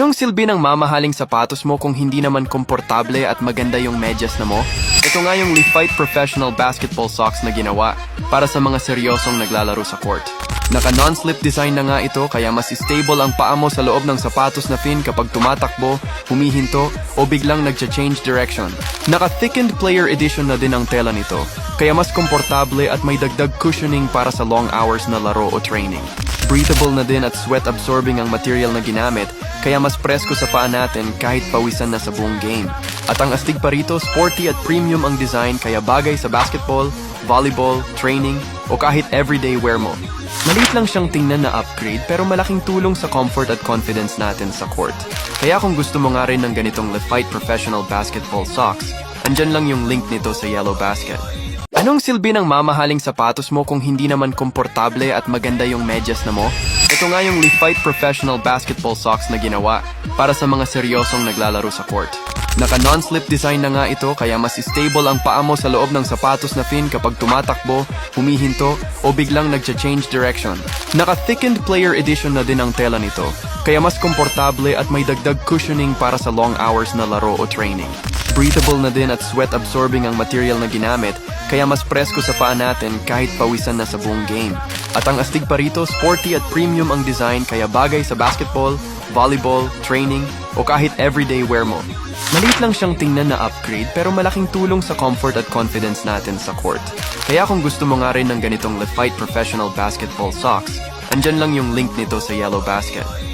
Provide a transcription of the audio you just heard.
Anong silbi ng mamahaling sapatos mo kung hindi naman komportable at maganda yung medyas na mo? Ito nga yung Lefite Professional Basketball Socks na ginawa para sa mga seryosong naglalaro sa court. Naka non-slip design na nga ito kaya mas stable ang paa mo sa loob ng sapatos na fin kapag tumatakbo, humihinto o biglang nagcha-change direction. Naka thickened player edition na din ang tela nito kaya mas komportable at may dagdag cushioning para sa long hours na laro o training. Breathable na din at sweat-absorbing ang material na ginamit kaya mas presko sa paa natin kahit pawisan na sa buong game. At ang astig pa rito, sporty at premium ang design kaya bagay sa basketball, volleyball, training o kahit everyday wear mo. Maliit lang siyang tingnan na upgrade pero malaking tulong sa comfort at confidence natin sa court. Kaya kung gusto mo nga rin ng ganitong Lefite Professional Basketball Socks, andyan lang yung link nito sa Yellow Basket. Anong silbi ng mamahaling sapatos mo kung hindi naman komportable at maganda yung medyas na mo? Ito nga yung Lefite Professional Basketball Socks na ginawa para sa mga seryosong naglalaro sa court. Naka non-slip design na nga ito kaya mas stable ang paa mo sa loob ng sapatos na fin kapag tumatakbo, humihinto o biglang nagcha-change direction. Naka thickened player edition na din ang tela nito kaya mas komportable at may dagdag cushioning para sa long hours na laro o training. Breathable na din at sweat-absorbing ang material na ginamit kaya mas presko sa paa natin kahit pawisan na sa buong game. At ang astig pa rito, sporty at premium ang design kaya bagay sa basketball, volleyball, training o kahit everyday wear mo. Maliit lang siyang tingnan na upgrade pero malaking tulong sa comfort at confidence natin sa court. Kaya kung gusto mo nga rin ng ganitong Lefite Professional Basketball Socks, andyan lang yung link nito sa Yellow Basket.